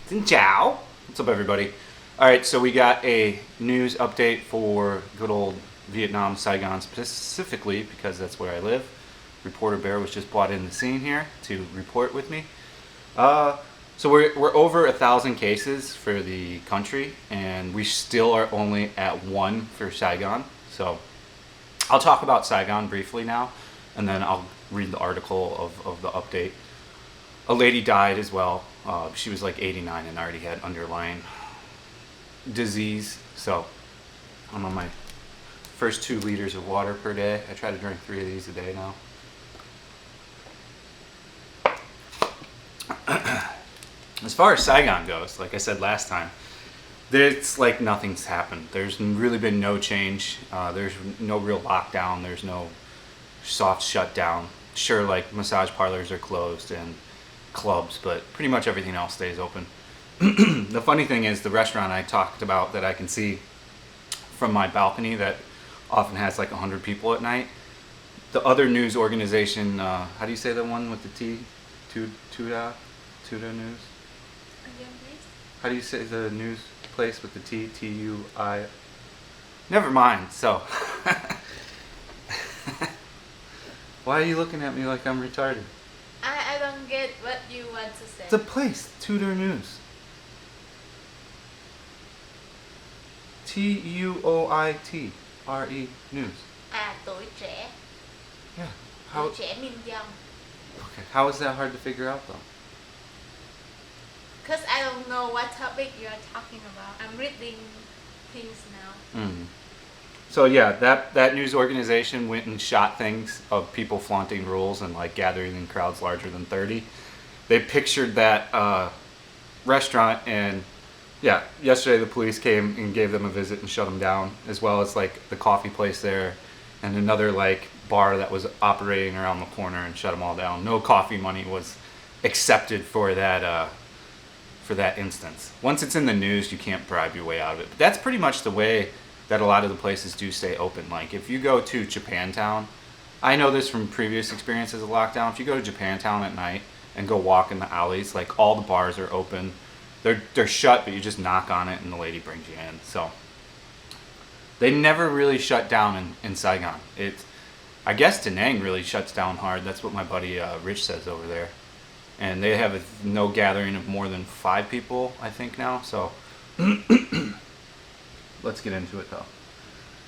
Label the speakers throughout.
Speaker 1: Xin chào. What's up, everybody? All right, so we got a news update for good old Vietnam, Saigon specifically, because that's where I live. Reporter Bear was just brought in the scene here to report with me. Uh, so we're over 1,000 cases for the country, and we still are only at one for Saigon. So I'll talk about Saigon briefly now, and then I'll read the article of the update. A lady died as well. She was like 89 and already had underlying disease. So I'm on my first 2 liters of water per day. I try to drink 3 of these a day now. As far as Saigon goes, like I said last time, it's like nothing's happened. There's really been no change. There's no real lockdown. There's no soft shutdown. Sure, like massage parlors are closed and clubs, but pretty much everything else stays open. The funny thing is, the restaurant I talked about that I can see from my balcony that often has like 100 people at night. The other news organization, how do you say the one with the T? Tuda News?
Speaker 2: Again, please.
Speaker 1: How do you say the news place with the T? T-U-I? Never mind, so. Why are you looking at me like I'm retarded?
Speaker 2: I don't get what you want to say.
Speaker 1: It's a place, Tudor News. T-U-O-I-T-R-E News.
Speaker 2: Tuổi trẻ.
Speaker 1: Yeah.
Speaker 2: Tuổi trẻ Minh Dong.
Speaker 1: Okay. How is that hard to figure out though?
Speaker 2: Because I don't know what topic you are talking about. I'm reading things now.
Speaker 1: So yeah, that news organization went and shot things of people flaunting rules and like gathering in crowds larger than 30. They pictured that restaurant, and yeah, yesterday the police came and gave them a visit and shut them down, as well as like the coffee place there and another like bar that was operating around the corner, and shut them all down. No coffee money was accepted for that instance. Once it's in the news, you can't bribe your way out of it. But that's pretty much the way that a lot of the places do stay open. Like if you go to Japantown, I know this from previous experiences of lockdown. If you go to Japantown at night and go walk in the alleys, like all the bars are open. They're shut, but you just knock on it and the lady brings you in. So they never really shut down in Saigon. I guess Da Nang really shuts down hard. That's what my buddy Rich says over there. And they have no gathering of more than 5 people, I think now. So let's get into it though.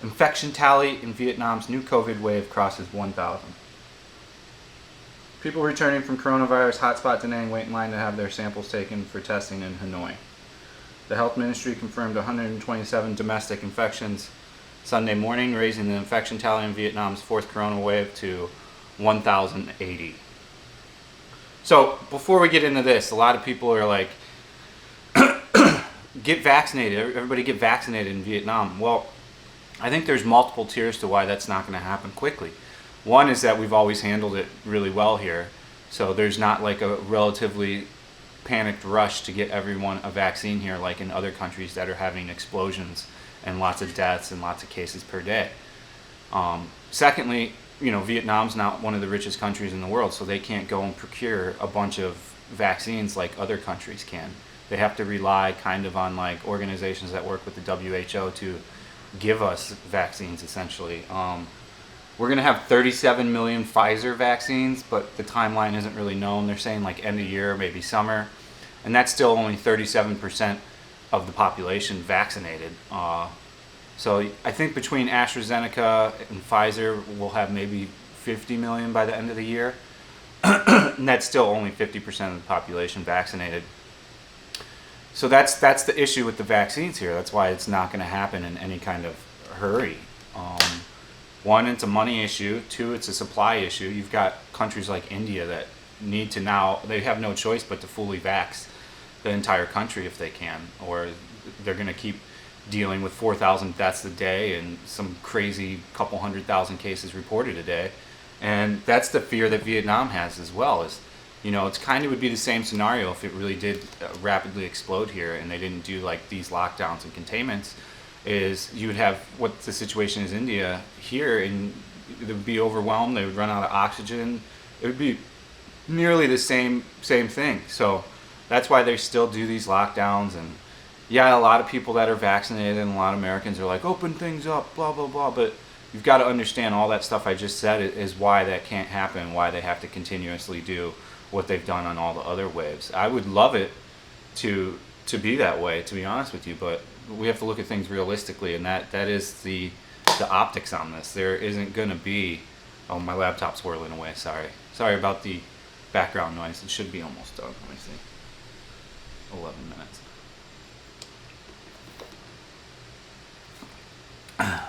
Speaker 1: Infection tally in Vietnam's new COVID wave crosses 1,000. People returning from coronavirus hotspot Da Nang wait in line to have their samples taken for testing in Hanoi. The health ministry confirmed 127 domestic infections Sunday morning, raising the infection tally in Vietnam's 4th corona wave to 1,080. So before we get into this, a lot of people are like, get vaccinated. Everybody get vaccinated in Vietnam. Well, I think there's multiple tiers to why that's not going to happen quickly. One is that we've always handled it really well here. So there's not like a relatively panicked rush to get everyone a vaccine here like in other countries that are having explosions and lots of deaths and lots of cases per day. Secondly, Vietnam's not one of the richest countries in the world, so they can't go and procure a bunch of vaccines like other countries can. They have to rely kind of on like organizations that work with the WHO to give us vaccines essentially. We're going to have 37 million Pfizer vaccines, but the timeline isn't really known. They're saying like end of year, maybe summer. And that's still only 37% of the population vaccinated. So I think between AstraZeneca and Pfizer, we'll have maybe 50 million by the end of the year. And that's still only 50% of the population vaccinated. So that's the issue with the vaccines here. That's why it's not going to happen in any kind of hurry. One, it's a money issue. 2, it's a supply issue. You've got countries like India that need to now, they have no choice but to fully vax the entire country if they can, or they're going to keep dealing with 4,000 deaths a day and some crazy couple 100,000 cases reported a day. And that's the fear that Vietnam has as well. Is it's kind of would be the same scenario if it really did rapidly explode here and they didn't do like these lockdowns and containments. Is you would have what the situation is in India here, and they would be overwhelmed. They would run out of oxygen. It would be nearly the same thing. So That's why they still do these lockdowns. And yeah, a lot of people that are vaccinated and a lot of Americans are like, open things up, blah, blah, blah. But you've got to understand all that stuff I just said is why that can't happen, why they have to continuously do what they've done on all the other waves. I would love it to be that way, to be honest with you, but we have to look at things realistically, and that is the optics on this. There isn't going to be... Oh, my laptop's whirling away, sorry about the background noise. It should be almost done. Let me see. 11 minutes.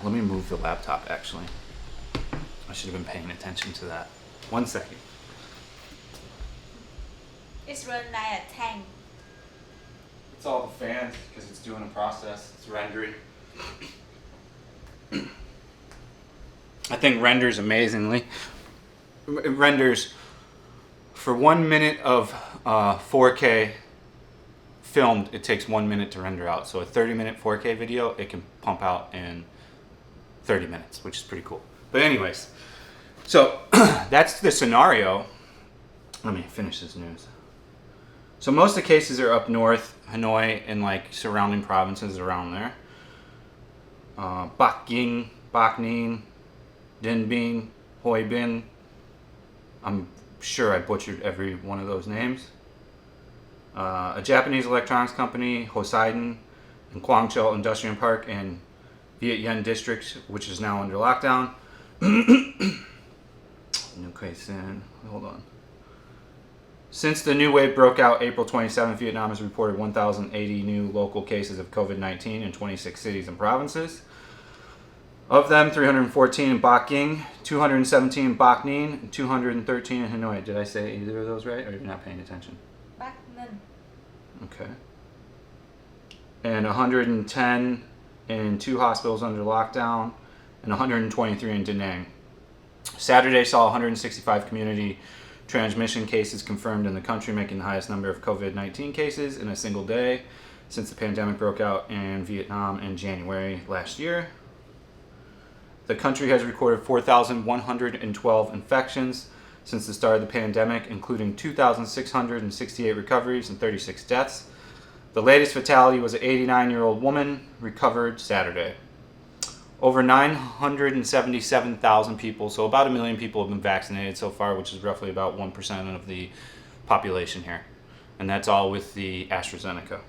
Speaker 1: Let me move the laptop, actually. I should have been paying attention to that. 1 second.
Speaker 3: It's run like a tank.
Speaker 1: It's all the fans because it's doing a process. It's rendering. I think renders amazingly. It renders for 1 minute of 4K filmed. It takes 1 minute to render out. So a 30-minute 4K video, it can pump out in 30 minutes, which is pretty cool. But anyways, so that's the scenario. Let me finish this news. So most of the cases are up north, Hanoi, and like surrounding provinces around there. Bắc Ging, Bac Ninh, Dinh Bien, Hoi Bin. I'm sure I butchered every one of those names. A Japanese electronics company, Hosiden, and Guangzhou Industrial Park and Viet Yen District, which is now under lockdown. Okay, hold on. Since the new wave broke out April 27th, Vietnam has reported 1,080 new local cases of COVID-19 in 26 cities and provinces. Of them, 314 in Bắc Ging, 217 in Bac Ninh, and 213 in Hanoi. Did I say either of those right, or you're not paying attention?
Speaker 3: Bắc Ninh.
Speaker 1: Okay. And 110 in 2 hospitals under lockdown, and 123 in Da Nang. Saturday saw 165 community transmission cases confirmed in the country, making the highest number of COVID-19 cases in a single day since the pandemic broke out in Vietnam in January last year. The country has recorded 4,112 infections since the start of the pandemic, including 2,668 recoveries and 36 deaths. The latest fatality was an 89-year-old woman recovered Saturday. Over 977,000 people, so about 1 million people have been vaccinated so far, which is roughly about 1% of the population here. And that's all with the AstraZeneca.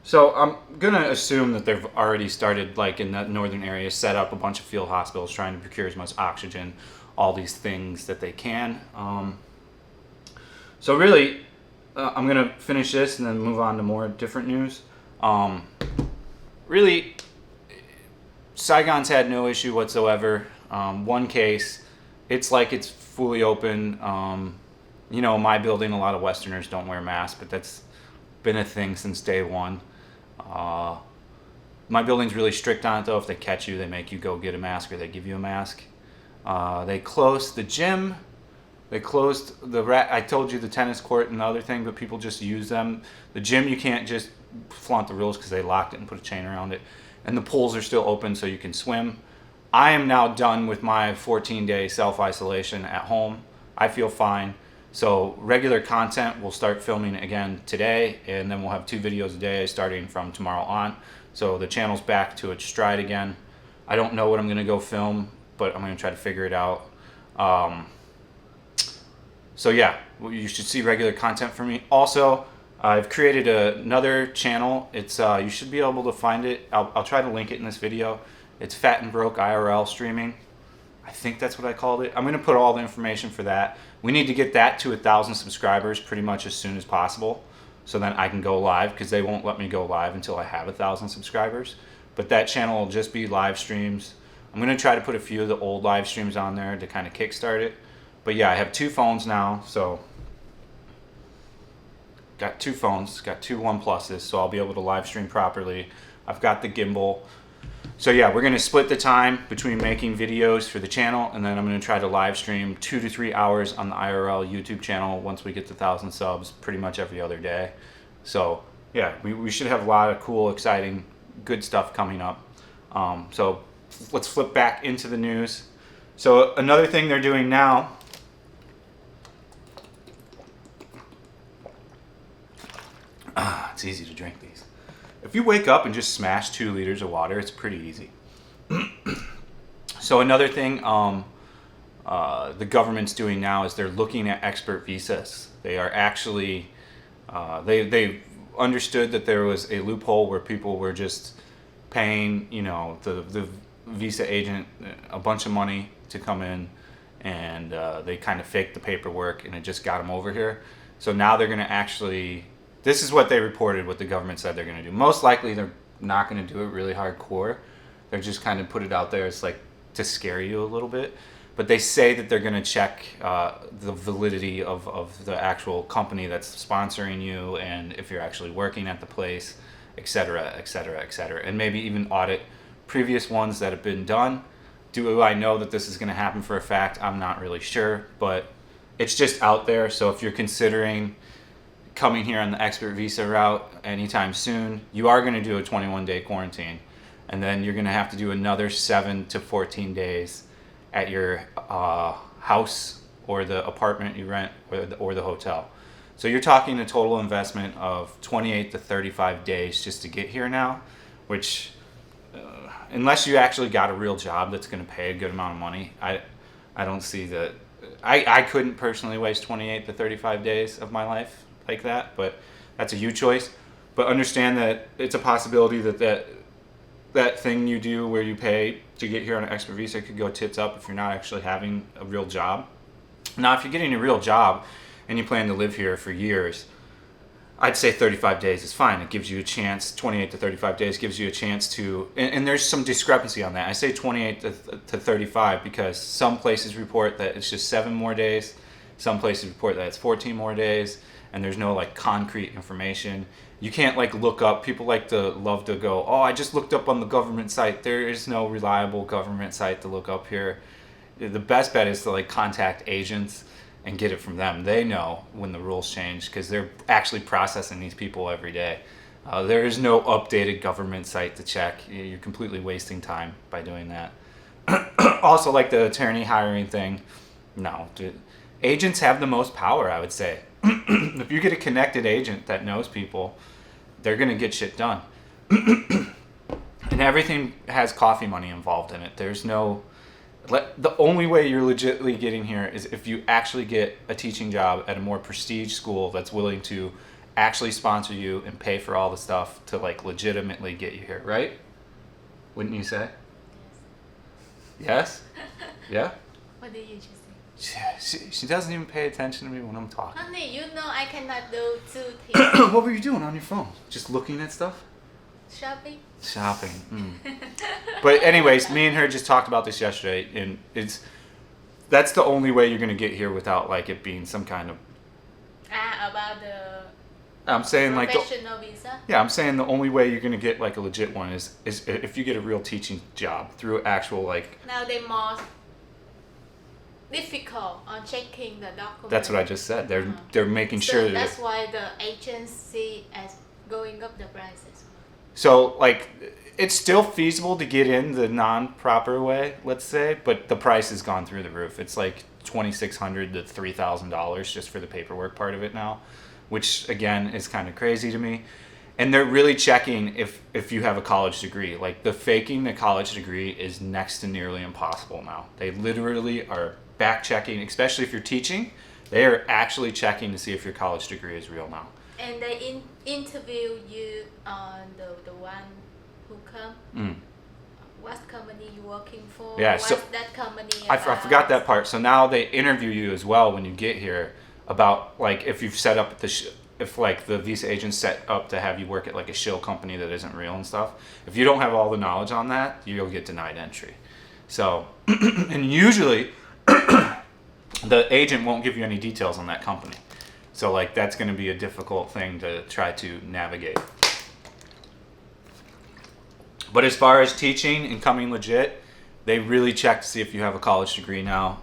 Speaker 1: So I'm going to assume that they've already started, like in that northern area, set up a bunch of field hospitals trying to procure as much oxygen, all these things that they can. So really, I'm going to finish this and then move on to more different news. Really, Saigon's had no issue whatsoever. One case, it's like it's fully open. My building, a lot of Westerners don't wear masks, but that's been a thing since day one. My building's really strict on it, though. If they catch you, they make you go get a mask or they give you a mask. They closed the gym. They closed I told you the tennis court and the other thing, but people just use them. The gym, you can't just flaunt the rules because they locked it and put a chain around it. And the pools are still open so you can swim. I am now done with my 14-day self-isolation at home. I feel fine. So regular content, we'll start filming again today, and then we'll have 2 videos a day starting from tomorrow on. So the channel's back to its stride again. I don't know what I'm going to go film, but I'm going to try to figure it out. So yeah, you should see regular content from me. Also, I've created another channel. It's you should be able to find it. I'll try to link it in this video. It's Fat and Broke IRL streaming. I think that's what I called it. I'm going to put all the information for that. We need to get that to 1,000 subscribers pretty much as soon as possible, so then I can go live, because they won't let me go live until I have 1,000 subscribers. But that channel will just be live streams. I'm going to try to put a few of the old live streams on there to kind of kickstart it. But yeah, I have 2 phones now, so got 2 phones, got 2 OnePluses, so I'll be able to live stream properly. I've got the gimbal. So yeah, we're going to split the time between making videos for the channel, and then I'm going to try to live stream 2 to 3 hours on the IRL YouTube channel once we get to 1,000 subs, pretty much every other day. So yeah, we should have a lot of cool, exciting, good stuff coming up. So let's flip back into the news. So another thing they're doing now it's easy to drink these. If you wake up and just smash 2 liters of water, it's pretty easy. So another thing the government's doing now is they're looking at expert visas. They are actually, they understood that there was a loophole where people were just paying, the visa agent a bunch of money to come in, and they kind of faked the paperwork, and it just got them over here. So now they're going to actually, this is what they reported, what the government said they're going to do. Most likely they're not going to do it really hardcore. They're just kind of put it out there. It's like to scare you a little bit. But they say that they're going to check the validity of the actual company that's sponsoring you, and if you're actually working at the place, et cetera, et cetera, et cetera. And maybe even audit previous ones that have been done. Do I know that this is going to happen for a fact? I'm not really sure, but it's just out there. So if you're considering coming here on the expert visa route anytime soon, you are going to do a 21-day quarantine. And then you're going to have to do another 7 to 14 days at your house or the apartment you rent or the hotel. So you're talking a total investment of 28 to 35 days just to get here now, which unless you actually got a real job that's going to pay a good amount of money, I don't see that. I couldn't personally waste 28 to 35 days of my life like that, but that's a you choice. But understand that it's a possibility that thing you do where you pay to get here on an expert visa could go tits up if you're not actually having a real job. Now, if you're getting a real job and you plan to live here for years, I'd say 35 days is fine. It gives you a chance, 28 to 35 days gives you a chance to, and there's some discrepancy on that. I say 28 to 35 because some places report that it's just 7 more days. Some places report that it's 14 more days, and there's no like concrete information. You can't like look up, people like to love to go, oh, I just looked up on the government site. There is no reliable government site to look up here. The best bet is to like contact agents and get it from them. They know when the rules change because they're actually processing these people every day. There is no updated government site to check. You're completely wasting time by doing that. Also, like the attorney hiring thing, no. Agents have the most power, I would say. If you get a connected agent that knows people, they're going to get shit done. And everything has coffee money involved in it. There's no... The only way you're legitimately getting here is if you actually get a teaching job at a more prestige school that's willing to actually sponsor you and pay for all the stuff to like legitimately get you here, right? Wouldn't you say? Yes? Yeah?
Speaker 2: What did you just say?
Speaker 1: She doesn't even pay attention to me when I'm talking.
Speaker 2: Honey, you know I cannot do 2 things.
Speaker 1: What were you doing on your phone? Just looking at stuff?
Speaker 2: Shopping.
Speaker 1: But anyways, me and her just talked about this yesterday, and that's the only way you're gonna get here without like it being some kind of.
Speaker 2: About the.
Speaker 1: I'm saying like.
Speaker 2: Professional visa.
Speaker 1: Yeah, I'm saying the only way you're gonna get like a legit one is if you get a real teaching job through actual like.
Speaker 2: Now they more difficult on checking the document.
Speaker 1: That's what I just said. They're making sure that.
Speaker 2: That's why the agency is going up the prices.
Speaker 1: So, like, it's still feasible to get in the non-proper way, let's say, but the price has gone through the roof. It's like $2,600 to $3,000 just for the paperwork part of it now, which, again, is kind of crazy to me. And they're really checking if you have a college degree. Like, the faking the college degree is next to nearly impossible now. They literally are back-checking, especially if you're teaching. They are actually checking to see if your college degree is real now.
Speaker 2: And they interview you on the one who come. What company you working for?
Speaker 1: Yeah,
Speaker 2: What's
Speaker 1: so
Speaker 2: that company
Speaker 1: I
Speaker 2: about?
Speaker 1: forgot that part. So now they interview you as well when you get here about like if you've set up if like the visa agent set up to have you work at like a shill company that isn't real and stuff. If you don't have all the knowledge on that, you'll get denied entry. So and usually the agent won't give you any details on that company. So, like, that's going to be a difficult thing to try to navigate. But as far as teaching and coming legit, they really check to see if you have a college degree now.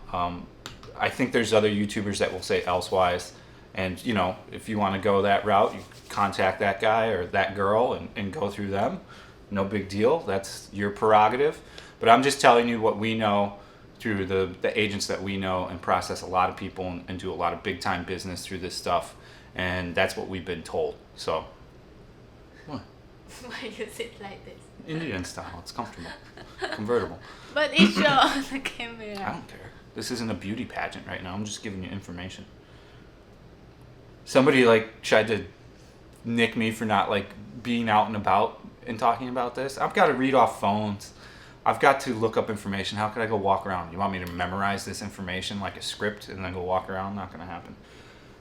Speaker 1: I think there's other YouTubers that will say elsewise. And, you know, if you want to go that route, you contact that guy or that girl and go through them. No big deal. That's your prerogative. But I'm just telling you what we know through the agents that we know and process a lot of people and do a lot of big time business through this stuff, and that's what we've been told. So What?
Speaker 2: Why you sit like this?
Speaker 1: Indian style. It's comfortable. Convertible.
Speaker 2: But it show on the
Speaker 1: I
Speaker 2: camera.
Speaker 1: don't care. This isn't a beauty pageant right now. I'm just giving you information. Somebody like tried to nick me for not like being out and about and talking about this. I've got to read off phones. I've got to look up information. How could I go walk around? You want me to memorize this information like a script and then go walk around? Not going to happen.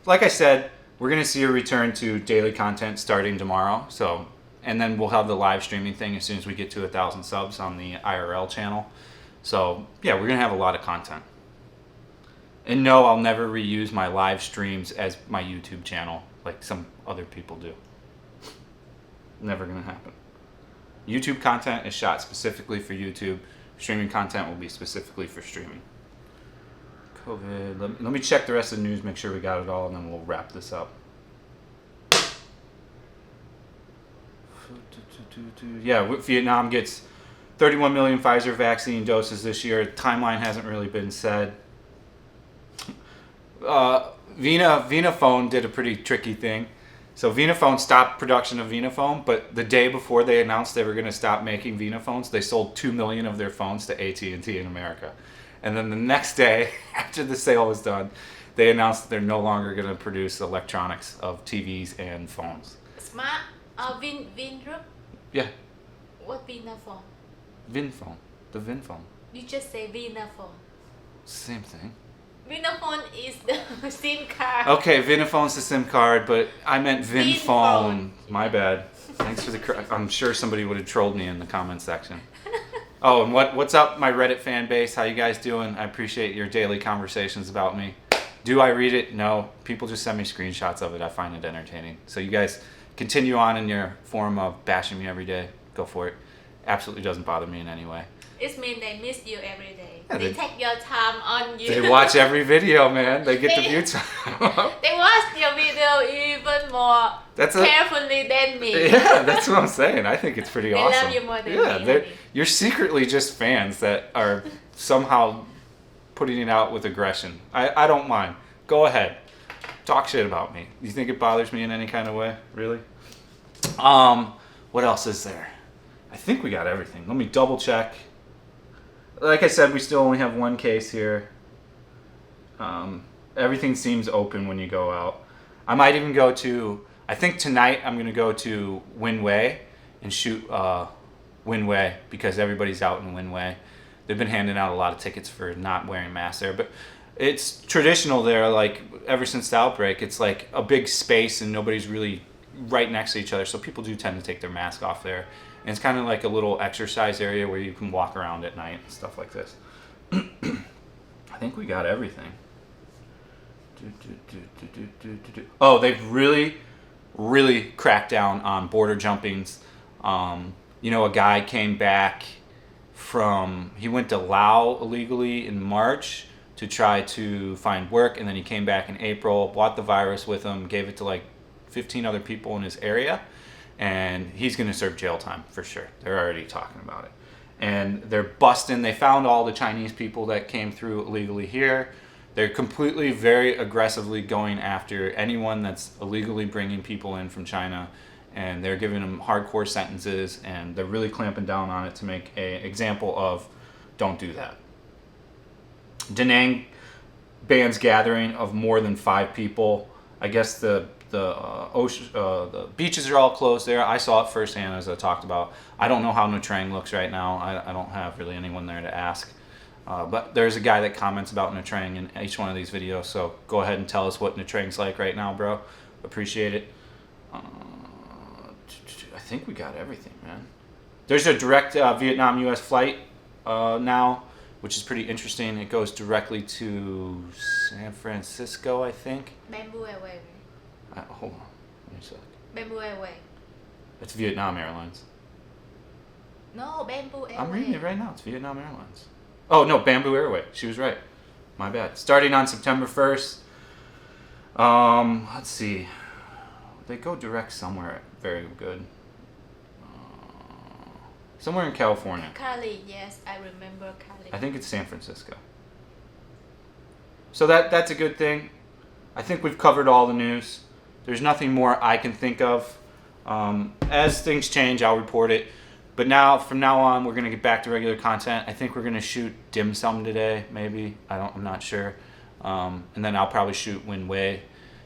Speaker 1: Like I said, we're going to see a return to daily content starting tomorrow. So, and then we'll have the live streaming thing as soon as we get to 1,000 subs on the IRL channel. So yeah, we're going to have a lot of content. And no, I'll never reuse my live streams as my YouTube channel like some other people do. Never going to happen. YouTube content is shot specifically for YouTube. Streaming content will be specifically for streaming. COVID. Let me check the rest of the news, make sure we got it all, and then we'll wrap this up. Yeah, Vietnam gets 31 million Pfizer vaccine doses this year. Timeline hasn't really been said. Vinaphone did a pretty tricky thing. So Vinaphone stopped production of Vinaphone, but the day before they announced they were going to stop making Vinaphones, they sold 2 million of their phones to AT&T in America. And then the next day, after the sale was done, they announced that they're no longer going to produce electronics of TVs and phones.
Speaker 2: Smart Vinrup?
Speaker 1: Yeah,
Speaker 2: What Vinaphone?
Speaker 1: Vinphone. The Vinphone.
Speaker 2: You just say Vinaphone.
Speaker 1: Same thing.
Speaker 2: Vinaphone is the SIM card.
Speaker 1: Okay, Vinaphone's the SIM card, but I meant Vinphone.
Speaker 2: Vinphone.
Speaker 1: My bad. Thanks for the I'm sure somebody would have trolled me in the comment section. Oh, and what's up, my Reddit fan base? How you guys doing? I appreciate your daily conversations about me. Do I read it? No. People just send me screenshots of it. I find it entertaining. So you guys continue on in your form of bashing me every day. Go for it. Absolutely doesn't bother me in any way.
Speaker 2: It means they miss you every day.
Speaker 1: Yeah,
Speaker 2: they take your time on you.
Speaker 1: They watch every video, man. They get the view time.
Speaker 2: They watch your video even more carefully than me.
Speaker 1: Yeah, that's what I'm saying. I think it's pretty awesome.
Speaker 2: They love you more than me.
Speaker 1: You're secretly just fans that are somehow putting it out with aggression. I don't mind. Go ahead. Talk shit about me. You think it bothers me in any kind of way? Really? What else is there? I think we got everything. Let me double check. Like I said, we still only have one case here. Everything seems open when you go out. I might even go to, I think tonight I'm going to go to Winway and shoot Winway because everybody's out in Winway. They've been handing out a lot of tickets for not wearing masks there, but it's traditional there, like ever since the outbreak. It's like a big space and nobody's really right next to each other, so people do tend to take their mask off there. And it's kind of like a little exercise area where you can walk around at night and stuff like this. I think we got everything. Oh, they've really, really cracked down on border jumpings. You know, a guy came back he went to Laos illegally in March to try to find work, and then he came back in April, brought the virus with him, gave it to like 15 other people in his area. And he's going to serve jail time for sure. They're already talking about it. And they're busting. They found all the Chinese people that came through illegally here. They're completely, very aggressively going after anyone that's illegally bringing people in from China. And they're giving them hardcore sentences. And they're really clamping down on it to make an example of don't do that. Da Nang bans gathering of more than 5 people. I guess the beaches are all closed there. I saw it firsthand, as I talked about. I don't know how Nha Trang looks right now. I don't have really anyone there to ask. But there's a guy that comments about Nha Trang in each one of these videos, so go ahead and tell us what Nha Trang's like right now, bro. Appreciate it. I think we got everything, man. There's a direct Vietnam-U.S. flight now, which is pretty interesting. It goes directly to San Francisco, I think.
Speaker 2: Bamboo Airways.
Speaker 1: Hold on. Let me check.
Speaker 2: Bamboo Airways.
Speaker 1: It's Vietnam Airlines.
Speaker 2: No, Bamboo Airways.
Speaker 1: I'm reading it right now. It's Vietnam Airlines. Oh, no, Bamboo Airways. She was right. My bad. Starting on September 1st. Let's see. They go direct somewhere very good. Somewhere in California.
Speaker 2: Cali, yes, I remember Cali.
Speaker 1: I think it's San Francisco. So that's a good thing. I think we've covered all the news. There's nothing more I can think of. As things change, I'll report it. But now, from now on, we're gonna get back to regular content. I think we're gonna shoot dim sum today, maybe. I'm not sure. And then I'll probably shoot Win Wei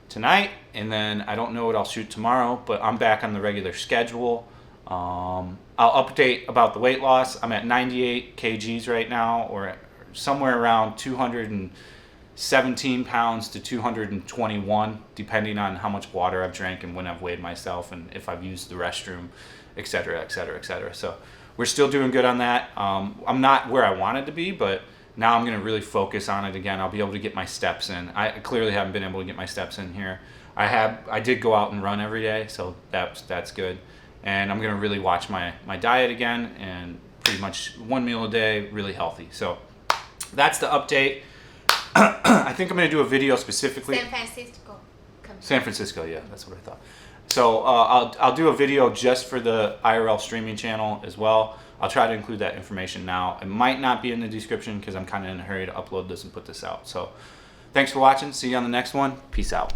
Speaker 1: tonight, and then I don't know what I'll shoot tomorrow, but I'm back on the regular schedule. I'll update about the weight loss. I'm at 98 kgs right now, or somewhere around 217 pounds to 221, depending on how much water I've drank and when I've weighed myself and if I've used the restroom, et cetera, et cetera, et cetera. So we're still doing good on that. I'm not where I wanted to be, but now I'm going to really focus on it again. I'll be able to get my steps in. I clearly haven't been able to get my steps in here. I did go out and run every day, so that's good. And I'm going to really watch my diet again, and pretty much one meal a day, really healthy. So that's the update. I think I'm going to do a video specifically. San Francisco, yeah, that's what I thought. So I'll do a video just for the IRL streaming channel as well. I'll try to include that information now. It might not be in the description because I'm kind of in a hurry to upload this and put this out. So thanks for watching. See you on the next one. Peace out.